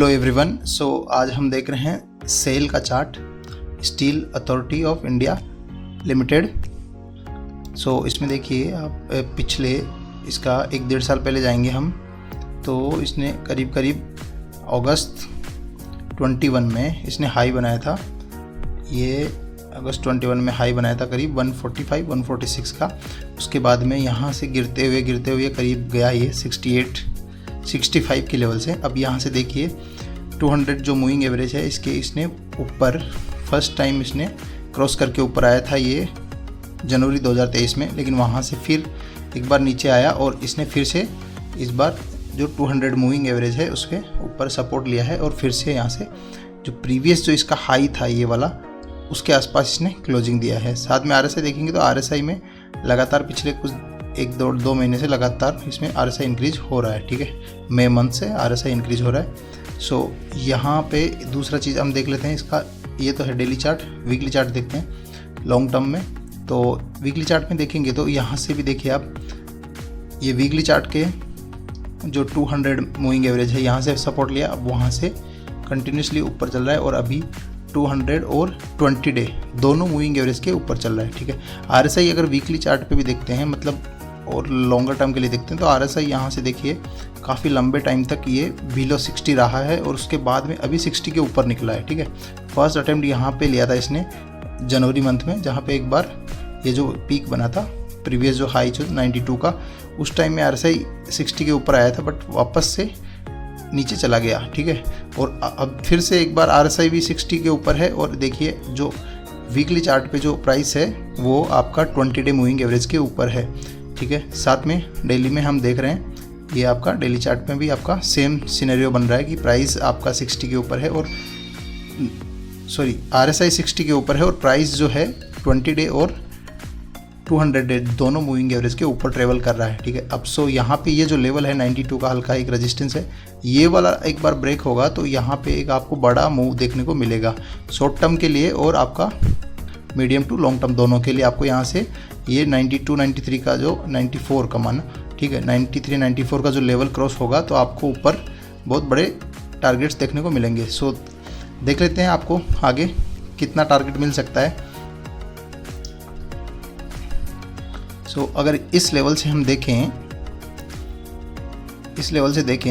Hello everyone. आज हम देख रहे हैं सेल का chart, steel authority of India limited. इसमें देखिए आप पिछले इसका 1-1.5 साल पहले जाएंगे हम, तो इसने करीब अगस्त 21 में इसने हाई बनाया था। ये अगस्त 21 में हाई बनाया था करीब 145-146 का। उसके बाद में यहाँ से गिरते हुए करीब गया ये 65 के लेवल से। अब यहाँ से देखिए 200 जो मूविंग एवरेज है इसने ऊपर फर्स्ट टाइम इसने क्रॉस करके ऊपर आया था ये जनवरी 2023 में, लेकिन वहाँ से फिर एक बार नीचे आया और इसने फिर से इस बार जो 200 मूविंग एवरेज है उसके ऊपर सपोर्ट लिया है और फिर से यहाँ से जो प्रीवियस जो इसका हाई था ये वाला उसके आसपास इसने क्लोजिंग दिया है। साथ में RSI देखेंगे तो RSI में लगातार पिछले कुछ 1-2 महीने से लगातार इसमें RSI इंक्रीज हो रहा है। ठीक है, मई मंथ से RSI इंक्रीज हो रहा है। यहाँ पे दूसरा चीज़ हम देख लेते हैं इसका। ये तो है डेली चार्ट। वीकली चार्ट देखते हैं लॉन्ग टर्म में। तो वीकली चार्ट में देखेंगे तो यहाँ से भी देखिए आप, ये वीकली चार्ट के जो 200 मूविंग एवरेज है यहाँ से सपोर्ट लिया, अब वहाँ से कंटिन्यूसली ऊपर चल रहा है और अभी 200 और 20 डे दोनों मूविंग एवरेज के ऊपर चल रहा है। ठीक है, RSI अगर वीकली चार्ट पे भी देखते हैं मतलब और लॉन्गर टर्म के लिए देखते हैं तो RSI यहाँ से देखिए काफ़ी लंबे टाइम तक ये बिलो 60 रहा है और उसके बाद में अभी 60 के ऊपर निकला है। ठीक है, फर्स्ट अटेम्प्ट यहाँ पे लिया था इसने जनवरी मंथ में, जहाँ पे एक बार ये जो पीक बना था प्रीवियस जो हाई जो 92 का, उस टाइम में RSI 60 के ऊपर आया था बट वापस से नीचे चला गया। ठीक है, और अब फिर से एक बार RSI भी 60 के ऊपर है और देखिए जो वीकली चार्ट पे जो प्राइस है वो आपका 20 डे मूविंग एवरेज के ऊपर है। ठीक है, साथ में डेली में हम देख रहे हैं ये आपका डेली चार्ट में भी आपका सेम सिनेरियो बन रहा है कि प्राइस आपका 60 के ऊपर है और RSI 60 के ऊपर है और प्राइस जो है 20 डे और 200 डे दोनों मूविंग एवरेज के ऊपर ट्रेवल कर रहा है। ठीक है, अब यहाँ पे ये जो लेवल है 92 का हल्का एक रेजिस्टेंस है, ये वाला एक बार ब्रेक होगा तो यहाँ पे एक आपको बड़ा मूव देखने को मिलेगा शॉर्ट टर्म के लिए और आपका मीडियम टू लॉन्ग टर्म दोनों के लिए। आपको यहाँ से ये 92-93 का जो 94 का माना, ठीक है 93-94 का जो लेवल क्रॉस होगा तो आपको ऊपर बहुत बड़े टारगेट्स देखने को मिलेंगे। देख लेते हैं आपको आगे कितना टारगेट मिल सकता है। अगर इस लेवल से हम देखें,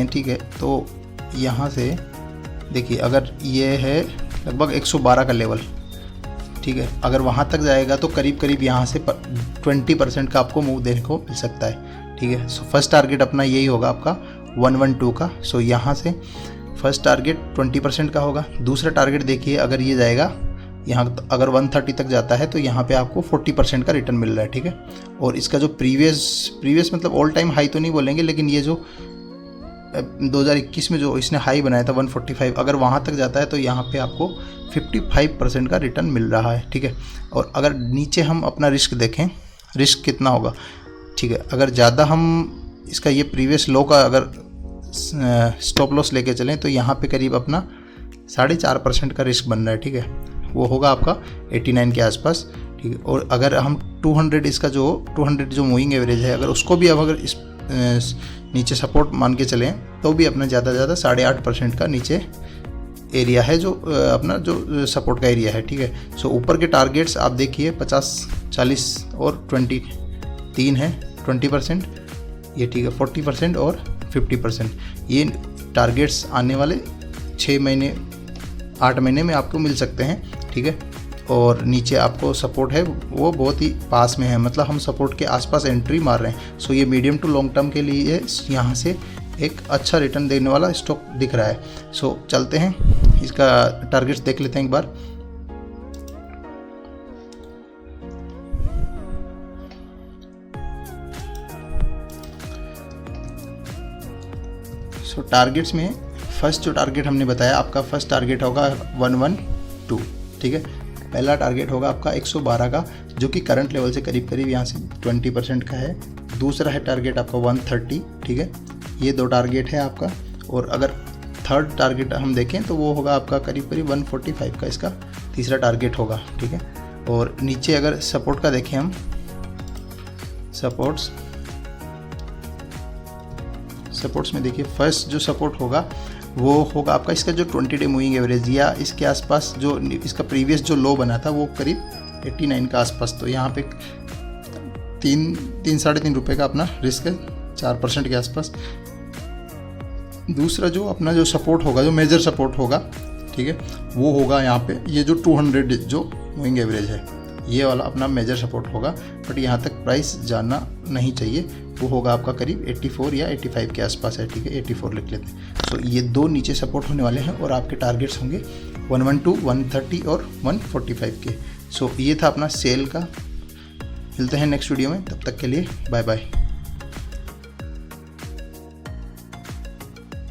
ठीक है, तो यहाँ से देखिए अगर ये है लगभग 112 का लेवल, ठीक है, अगर वहाँ तक जाएगा तो करीब यहाँ से 20% का आपको मूव देखने को मिल सकता है। ठीक है, फर्स्ट टारगेट अपना यही होगा आपका 112 का। यहाँ से फर्स्ट टारगेट 20% का होगा। दूसरा टारगेट देखिए अगर ये जाएगा यहाँ, अगर 130 तक जाता है तो यहाँ पे आपको 40% का रिटर्न मिल रहा है। ठीक है, और इसका जो प्रीवियस मतलब ऑल टाइम हाई तो नहीं बोलेंगे, लेकिन ये जो 2021 में जो इसने हाई बनाया था 145, अगर वहाँ तक जाता है तो यहाँ पे आपको 55% का रिटर्न मिल रहा है। ठीक है, और अगर नीचे हम अपना रिस्क देखें, रिस्क कितना होगा, ठीक है, अगर ज़्यादा हम इसका ये प्रीवियस लो का अगर स्टॉप लॉस लेके चलें तो यहाँ पे करीब अपना 4.5% का रिस्क बन रहा है। ठीक है, वो होगा आपका 89 के आसपास। ठीक है, और अगर हम 200 इसका जो 200 जो मूविंग एवरेज है अगर उसको भी अब अगर इस नीचे सपोर्ट मान के चलें तो भी अपना ज़्यादा 8.5% का नीचे एरिया है जो अपना जो सपोर्ट का एरिया है। ठीक है, ऊपर के टारगेट्स आप देखिए 50, 40 और 23 है 20% ये। ठीक है, 40% और 50% ये टारगेट्स आने वाले 6 महीने 8 महीने में आपको मिल सकते हैं। ठीक है, और नीचे आपको सपोर्ट है वो बहुत ही पास में है, मतलब हम सपोर्ट के आसपास एंट्री मार रहे हैं। ये मीडियम टू लॉन्ग टर्म के लिए यहाँ से एक अच्छा riturn देने वाला स्टॉक दिख रहा है। चलते हैं इसका टारगेट्स देख लेते हैं एक बार। टारगेट्स में फर्स्ट जो टारगेट हमने बताया आपका फर्स्ट टारगेट होगा 112। ठीक है, पहला टारगेट होगा आपका 112 का जो कि करंट लेवल से करीब यहाँ से 20% का है। दूसरा है टारगेट आपका 130। ठीक है, ये 2 टारगेट है आपका। और अगर थर्ड टारगेट हम देखें तो वो होगा आपका करीब 145 का इसका तीसरा टारगेट होगा। ठीक है, और नीचे अगर सपोर्ट का देखें हम, सपोर्ट्स में देखिए फर्स्ट जो सपोर्ट होगा वो होगा आपका इसका जो 20 डे मूविंग एवरेज या इसके आसपास, जो इसका प्रीवियस जो लो बना था वो करीब 89 के आसपास। तो यहाँ पे 3-3.5 रुपये का अपना रिस्क है, 4% के आसपास। दूसरा जो अपना जो सपोर्ट होगा, जो मेजर सपोर्ट होगा, ठीक है, वो होगा यहाँ पे ये जो 200 जो मूविंग एवरेज है, ये वाला अपना मेजर सपोर्ट होगा। बट यहाँ तक प्राइस जाना नहीं चाहिए, वो होगा आपका करीब 84 या 85 के आसपास है, ठीक है, 84 लिख लेते हैं। सो ये दो नीचे सपोर्ट होने वाले हैं और आपके टारगेट्स होंगे 112, 130 और 145 के। सो ये था अपना सेल का। मिलते हैं नेक्स्ट वीडियो में, तब तक के लिए बाय बाय।